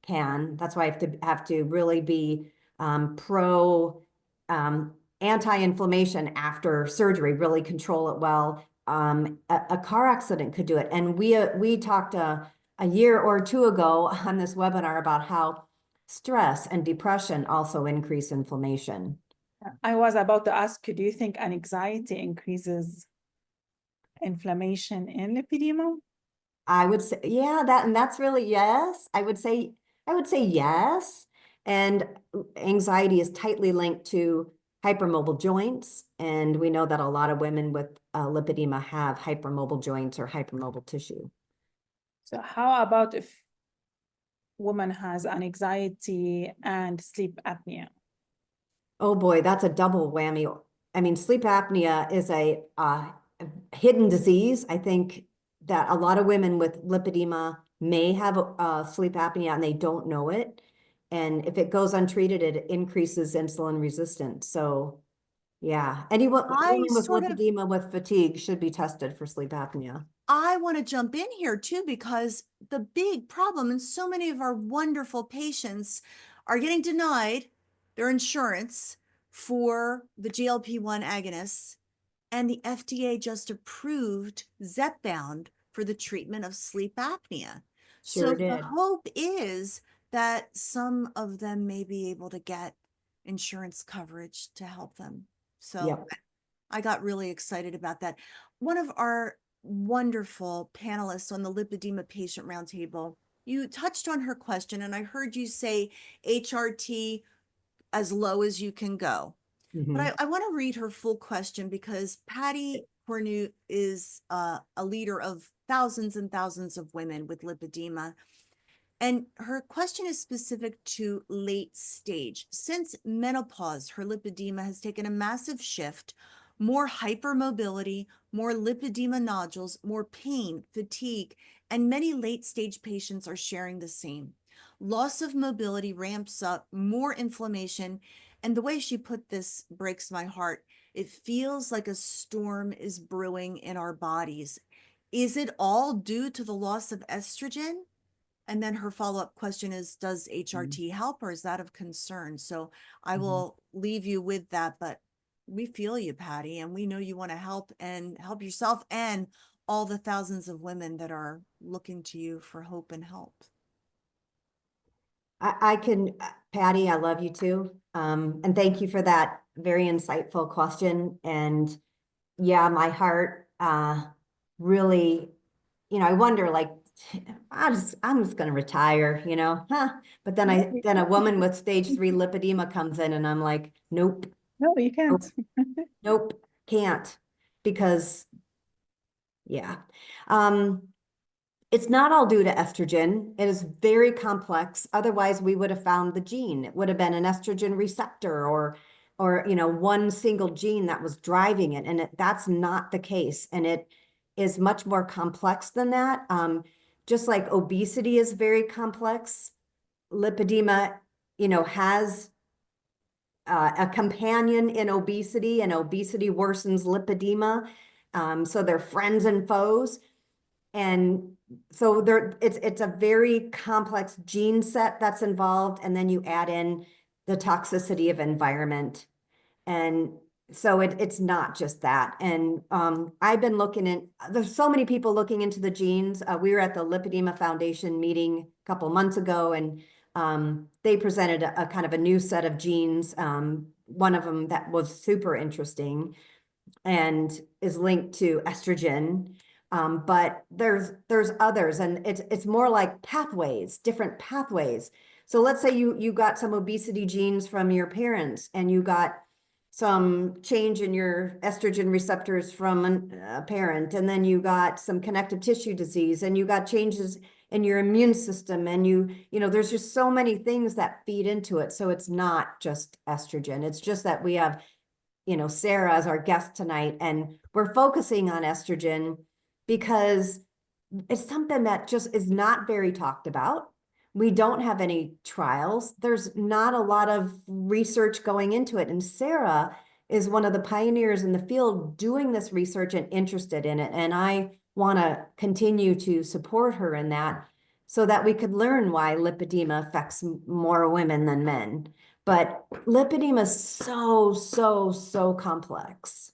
can. That's why I have to really be anti-inflammation after surgery, really control it well. A car accident could do it. And we talked a year or two ago on this webinar about how stress and depression also increase inflammation. I was about to ask you, do you think anxiety increases inflammation in lipedema? I would say, yeah, that's really yes. I would say yes. And anxiety is tightly linked to hypermobile joints. And we know that a lot of women with lipedema have hypermobile joints or hypermobile tissue. So how about if woman has anxiety and sleep apnea? Oh boy, that's a double whammy. I mean, sleep apnea is a hidden disease. I think that a lot of women with lipedema may have sleep apnea and they don't know it. And if it goes untreated, it increases insulin resistance. So yeah, anyone with lipedema with fatigue should be tested for sleep apnea. I want to jump in here too, because the big problem, and so many of our wonderful patients are getting denied their insurance for the GLP-1 agonists, and the FDA just approved Zepbound for the treatment of sleep apnea. Sure So did. the hope is that some of them may be able to get insurance coverage to help them. So Yep. I got really excited about that. One of our wonderful panelists on the Lipedema Patient Roundtable, you touched on her question, and I heard you say HRT as low as you can go. But I want to read her full question, because Patty Cornu is a leader of thousands and thousands of women with lipedema. And her question is specific to late stage. Since menopause, her lipedema has taken a massive shift. more hypermobility, more lipedema nodules, more pain, fatigue, and many late-stage patients are sharing the same. Loss of mobility ramps up, more inflammation, and the way she put this breaks my heart. It feels like a storm is brewing in our bodies. Is it all due to the loss of estrogen? And then her follow-up question is, does HRT help, or is that of concern? So I will leave you with that, but we feel you, Patty, and we know you want to help and help yourself and all the thousands of women that are looking to you for hope and help. I can, Patty, I love you too. And thank you for that very insightful question. And yeah, my heart really, I wonder, like, I'm just gonna retire, But then a woman with stage 3 lipedema comes in and I'm like, nope, No, you can't. nope, can't. Because yeah. It's not all due to estrogen. It is very complex. Otherwise, we would have found the gene. It would have been an estrogen receptor or one single gene that was driving it. And that's not the case. And it is much more complex than that. Just like obesity is very complex, lipedema, has a companion in obesity, and obesity worsens lipedema. So they're friends and foes. And so it's a very complex gene set that's involved, and then you add in the toxicity of environment. And so it's not just that. And I've been there's so many people looking into the genes. We were at the Lipedema Foundation meeting a couple months ago, and they presented a kind of a new set of genes. One of them that was super interesting and is linked to estrogen. But there's others, and it's more like pathways, different pathways. So let's say you got some obesity genes from your parents, and you got some change in your estrogen receptors from a parent, and then you got some connective tissue disease, and you got changes in your immune system, and there's just so many things that feed into it. So it's not just estrogen. It's just that we have, Sara as our guest tonight, and we're focusing on estrogen because it's something that just is not very talked about. We don't have any trials. There's not a lot of research going into it. And Sara is one of the pioneers in the field doing this research and interested in it. And I want to continue to support her in that so that we could learn why lipedema affects more women than men. But lipedema is so complex.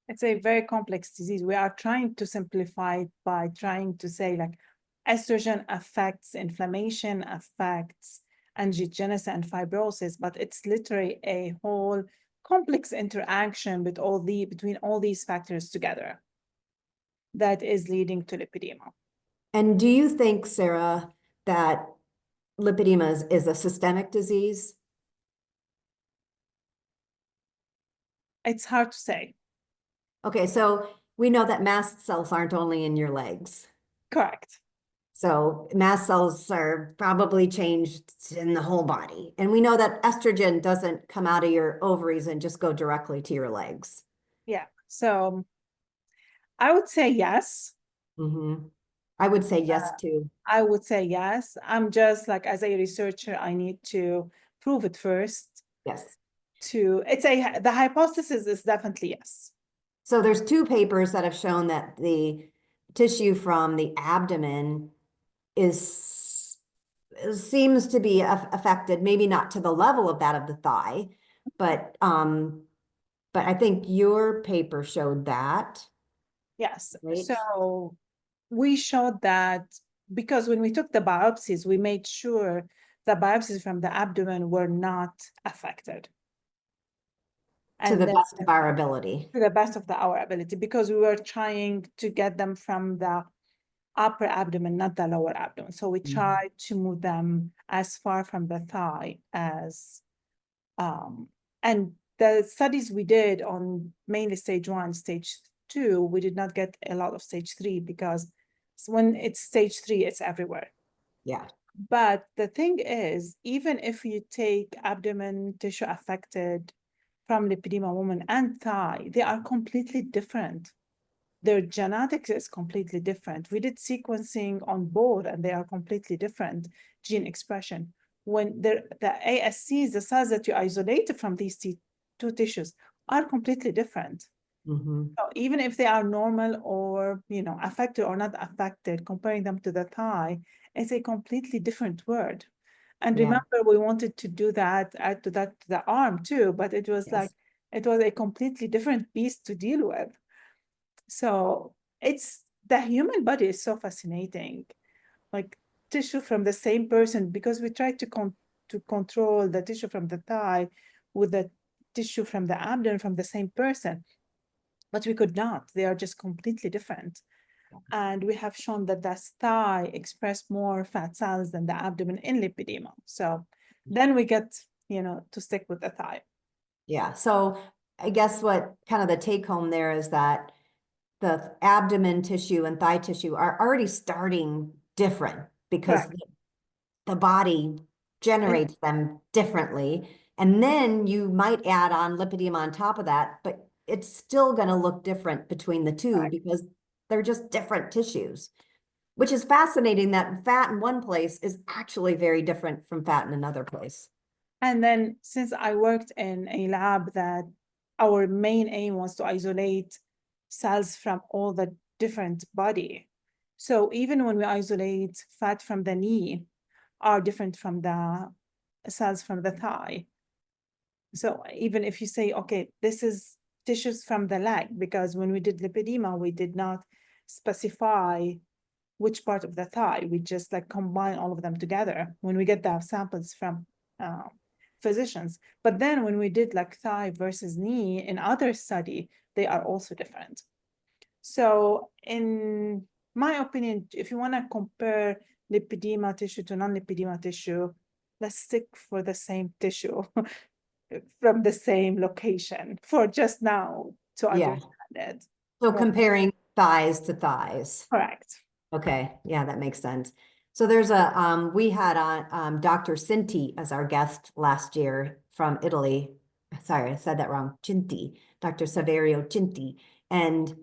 It's a very complex disease. We are trying to simplify it by trying to say, like, estrogen affects inflammation, affects angiogenesis and fibrosis, but it's literally a whole complex interaction between all these factors together that is leading to lipedema. And do you think, Sara, that lipedema is a systemic disease? It's hard to say. Okay, so we know that mast cells aren't only in your legs. Correct. So mast cells are probably changed in the whole body. And we know that estrogen doesn't come out of your ovaries and just go directly to your legs. Yeah. So I would say yes. I would say yes too. I would say yes. I'm just like, as a researcher, I need to prove it first. Yes. The hypothesis is definitely yes. So there's 2 papers that have shown that the tissue from the abdomen seems to be affected, maybe not to the level of that of the thigh, but I think your paper showed that. Yes. Right? So we showed that because when we took the biopsies, we made sure the biopsies from the abdomen were not affected. To the best of our ability. To the best of our ability, because we were trying to get them from the upper abdomen, not the lower abdomen. So we tried to move them as far from the thigh as, and the studies we did on mainly stage 1, stage 2, we did not get a lot of stage 3 because when it's stage 3, it's everywhere. Yeah. But the thing is, even if you take abdomen tissue affected from lipedema woman and thigh, they are completely different. Their genetics is completely different. We did sequencing on both, and they are completely different gene expression. When the ASCs, the cells that you isolated from these two tissues, are completely different. Mhm. So even if they are normal or, you know, affected or not affected, comparing them to the thigh, it's a completely different word. And Yeah. remember, we wanted to do that, add to that to the arm too, but it was Yes. like, it was a completely different beast to deal with. So it's, the human body is so fascinating. Like tissue from the same person, because we tried to control the tissue from the thigh with the tissue from the abdomen from the same person, but we could not. They are just completely different. And we have shown that the thigh express more fat cells than the abdomen in lipedema. So then we get, you know, to stick with the thigh. Yeah. So I guess what kind of the take home there is that the abdomen tissue and thigh tissue are already starting different because Correct. the body generates them differently. And then you might add on lipedema on top of that, but it's still going to look different between the two Correct. because they're just different tissues, which is fascinating that fat in one place is actually very different from fat in another place. And then since I worked in a lab that our main aim was to isolate cells from all the different body. So even when we isolate fat from the knee, are different from the cells from the thigh. So even if you say, okay, this is tissues from the leg, because when we did lipedema, we did not specify which part of the thigh. We just like combine all of them together when we get the samples from physicians. But then when we did like thigh versus knee in other study, they are also different. So in my opinion, if you want to compare lipedema tissue to non-lipedema tissue, let's stick for the same tissue from the same location for just now to Yeah. understand it. So Well, comparing thighs to thighs. correct. Okay, yeah, that makes sense. So there's we had on Dr. Cinti as our guest last year from Italy. Sorry, I said that wrong. Cinti, Dr. Saverio Cinti. And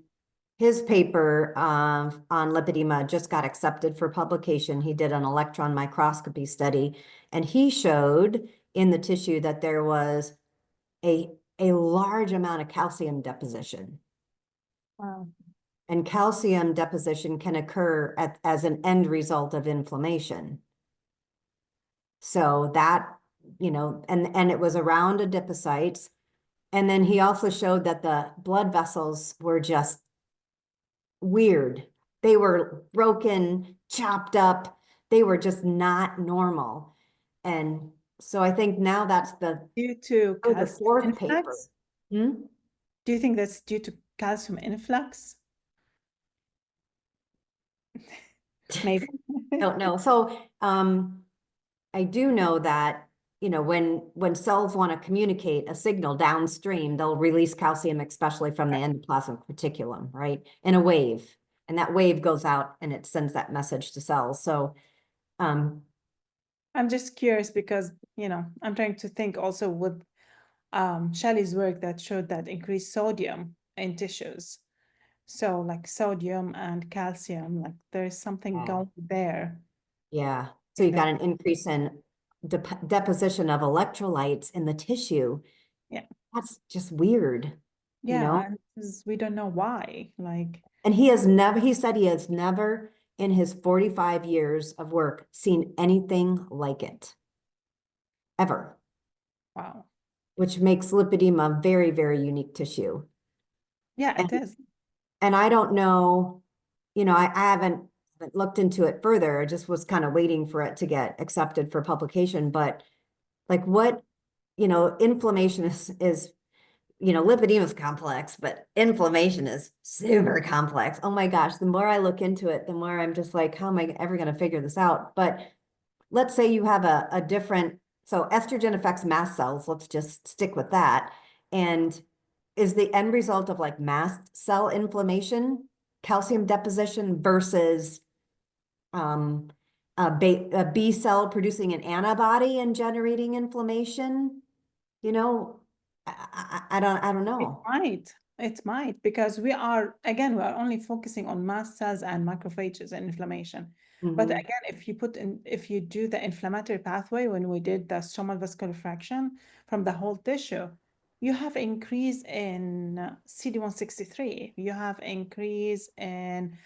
his paper on lipedema just got accepted for publication. He did an electron microscopy study, and he showed in the tissue that there was a large amount of calcium deposition. Wow. And calcium deposition can occur as an end result of inflammation. So that, you know, and it was around adipocytes. And then he also showed that the blood vessels were just weird. They were broken, chopped up. They were just not normal. And so I think now that's the Due to calcium fourth paper. influx? Hmm? Do you think that's due to calcium influx? Maybe. Don't know. So I do know that, you know, when cells want to communicate a signal downstream, they'll release calcium, especially from the endoplasmic reticulum, right? In a wave. And that wave goes out and it sends that message to cells. So I'm just curious because, you know, I'm trying to think also with Shelley's work that showed that increased sodium in tissues. So like sodium and calcium, like there's something going there. yeah. So you got an increase in deposition of electrolytes in the tissue. Yeah. That's just weird, you know? Yeah, and we don't know why. Like, And he said he has never in his 45 years of work seen anything like it. Ever. wow. Which makes lipedema very, very unique tissue. Yeah, it is. And I don't know, you know, I haven't looked into it further. I just was kind of waiting for it to get accepted for publication. But like what, you know, inflammation is, you know, lipedema is complex, but inflammation is super complex. Oh my gosh, the more I look into it, the more I'm just like, how am I ever going to figure this out? But let's say you have a different, so estrogen affects mast cells. Let's just stick with that. And is the end result of like mast cell inflammation, calcium deposition versus a B cell producing an antibody and generating inflammation? You know, I don't It know. might. It might, because we are, again, we are only focusing on mast cells and macrophages and inflammation. But Mhm. again, if you do the inflammatory pathway, when we did the stromal vascular fraction from the whole tissue, you have increase in CD163. You have increase in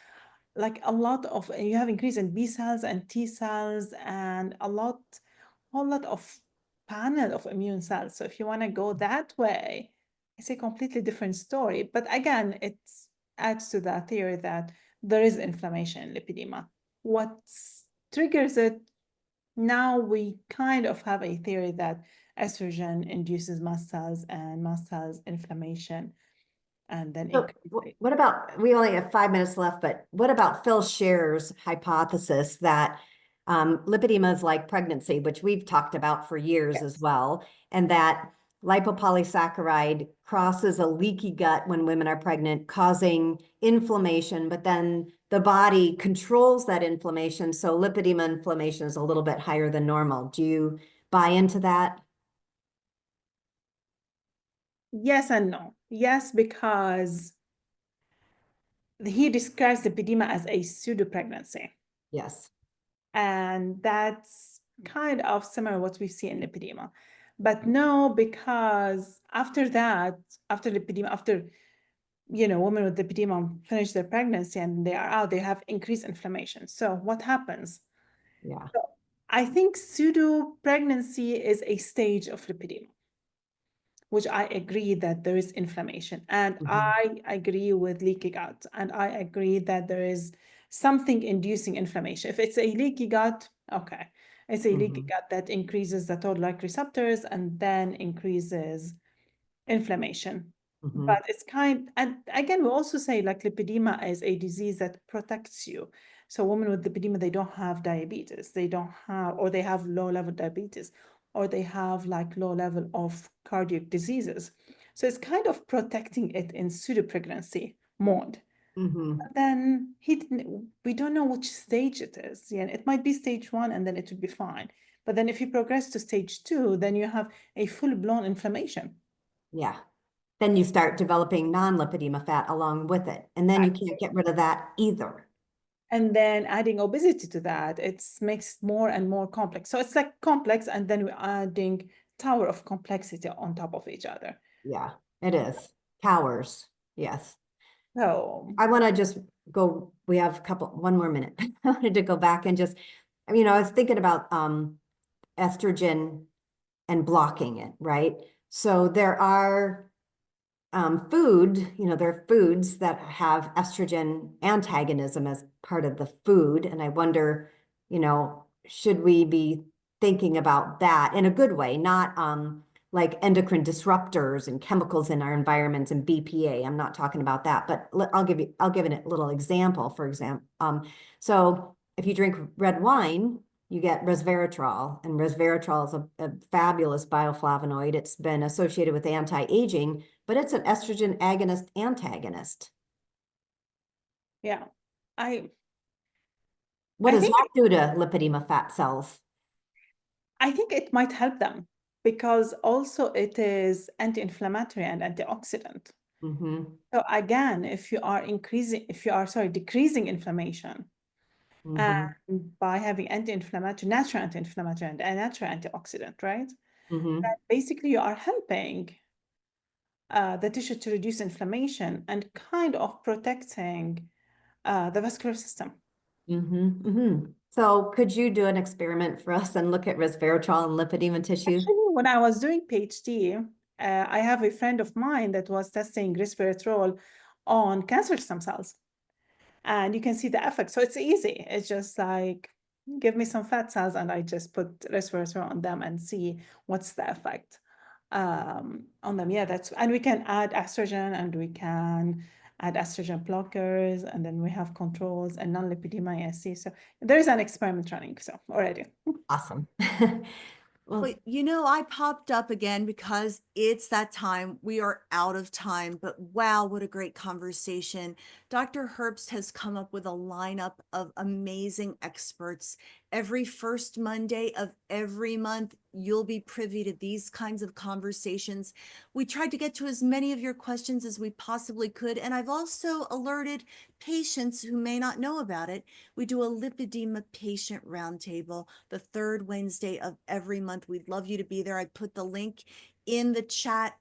like a lot of, you have increase in B cells and T cells and whole lot of panel of immune cells. So if you want to go that way, it's a completely different story. But again, it adds to the theory that there is inflammation in lipedema. What triggers it? Now we kind of have a theory that estrogen induces mast cells and mast cells inflammation and then So increase. what about, we only have 5 minutes left, but what about Phil Scher's hypothesis that lipedema is like pregnancy, which we've talked about for years as well, and that lipopolysaccharide crosses a leaky gut when women are pregnant, causing inflammation, but then the body controls that inflammation. So lipedema inflammation is a little bit higher than normal. Do you buy into that? Yes and no. Yes, because he describes lipedema as a pseudo pregnancy. Yes. And that's kind of similar to what we see in lipedema. But no, because after that, after lipedema, after women with lipedema finish their pregnancy and they are out, they have increased inflammation. So what happens? Yeah. So I think pseudo pregnancy is a stage of lipedema, which I agree that there is inflammation. And Mhm. I agree with leaky gut. And I agree that there is something inducing inflammation. If it's a leaky gut, okay. It's a leaky Mhm. gut that increases the toll-like receptors and then increases inflammation. Mhm. But it's and again, we also say like lipedema is a disease that protects you. So women with lipedema, they don't have diabetes, they don't have, or they have low level diabetes, or they have like low level of cardiac diseases. So it's kind of protecting it in pseudo pregnancy mode. Mhm. Then we don't know which stage it is. Yeah, it might be stage 1 and then it would be fine. But then if you progress to stage 2, then you have a full-blown inflammation. Yeah. Then you start developing non-lipedema fat along with it. And then you can't get rid of that either. And then adding obesity to that, it makes it more and more complex. So it's like complex, and then we're adding tower of complexity on top of each other. Yeah, it is. Towers. Yes. So I want to just go, we have one more minute. I wanted to go back and just, I was thinking about estrogen and blocking it, right? So there are there are foods that have estrogen antagonism as part of the food. And I wonder, should we be thinking about that in a good way, not like endocrine disruptors and chemicals in our environments and BPA. I'm not talking about that, but I'll give it a little example, for example. So if you drink red wine, you get resveratrol, and resveratrol is a fabulous bioflavonoid. It's been associated with anti-aging, but it's an estrogen agonist antagonist. yeah, I What I does think that do to lipedema fat cells? I think it might help them because also it is anti-inflammatory and antioxidant. Mm-hmm. So again, if you are decreasing inflammation, Mm-hmm. and by having anti-inflammatory, natural anti-inflammatory and a natural antioxidant, right? Mm-hmm. Basically, you are helping the tissue to reduce inflammation and kind of protecting the vascular system. Mm-hmm. Mm-hmm. So could you do an experiment for us and look at resveratrol and lipedema tissue? Actually, when I was doing PhD, I have a friend of mine that was testing resveratrol on cancer stem cells. And you can see the effect. So it's easy. It's just like, give me some fat cells and I just put resveratrol on them and see what's the effect on them. Yeah, and we can add estrogen and we can add estrogen blockers, and then we have controls and non-lipedema ESC. So there is an experiment running, so already. Awesome. Well, Well, I popped up again because it's that time. We are out of time, but wow, what a great conversation. Dr. Herbst has come up with a lineup of amazing experts. Every first Monday of every month, you'll be privy to these kinds of conversations. We tried to get to as many of your questions as we possibly could, and I've also alerted patients who may not know about it. We do a lipedema patient roundtable the third Wednesday of every month. We'd love you to be there. I put the link in the chat.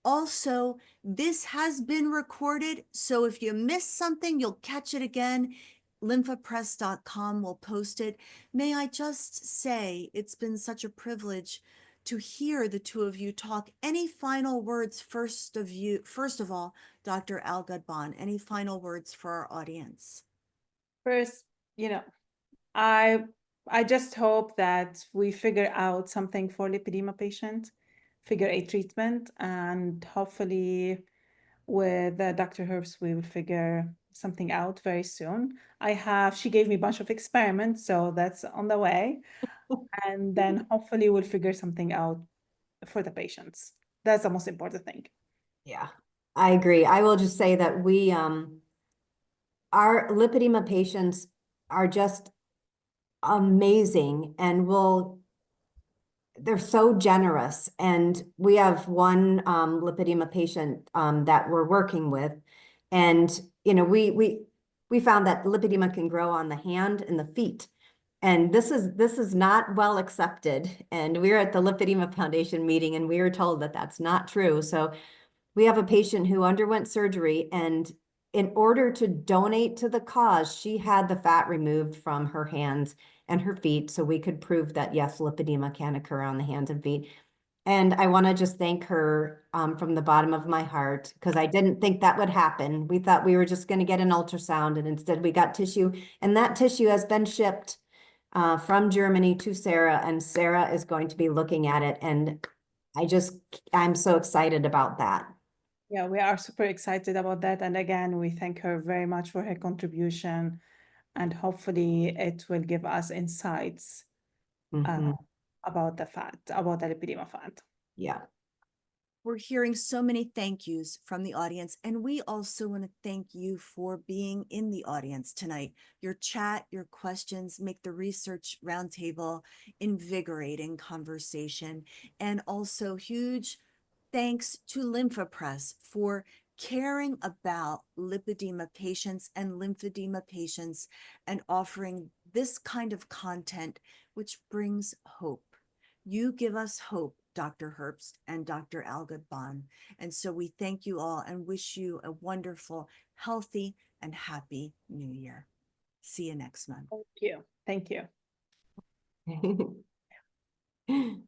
Also, this has been recorded, so if you missed something, you'll catch it again. lymphapress.com will post it. May I just say, it's been such a privilege to hear the two of you talk. Any final words first of all, Dr. Al-Ghadban, any final words for our audience? First, I just hope that we figure out something for lipedema patients, figure a treatment, and hopefully with Dr. Herbst, we will figure something out very soon. She gave me a bunch of experiments, so that's on the way. And then hopefully we'll figure something out for the patients. That's the most important thing. Yeah, I agree. I will just say that our lipedema patients are just amazing, and they're so generous. And we have one lipedema patient that we're working with, and we found that lipedema can grow on the hand and the feet. And this is not well accepted. And we were at the Lipedema Foundation meeting, and we were told that that's not true. So we have a patient who underwent surgery, and in order to donate to the cause, she had the fat removed from her hands and her feet, so we could prove that, yes, lipedema can occur on the hands and feet. And I want to just thank her from the bottom of my heart, because I didn't think that would happen. We thought we were just going to get an ultrasound, and instead we got tissue, and that tissue has been shipped from Germany to Sara, and Sara is going to be looking at it. And I'm so excited about that. Yeah, we are super excited about that. And again, we thank her very much for her contribution. And hopefully it will give us insights about the lipedema fat. Yeah. We're hearing so many thank yous from the audience, and we also want to thank you for being in the audience tonight. Your chat, your questions make the Research Roundtable invigorating conversation. And also huge thanks to Lympha Press for caring about lipedema patients and lymphedema patients and offering this kind of content, which brings hope. You give us hope, Dr. Herbst and Dr. Al-Ghadban. And so we thank you all and wish you a wonderful, healthy, and happy New Year. See you next month. Thank you. Thank you.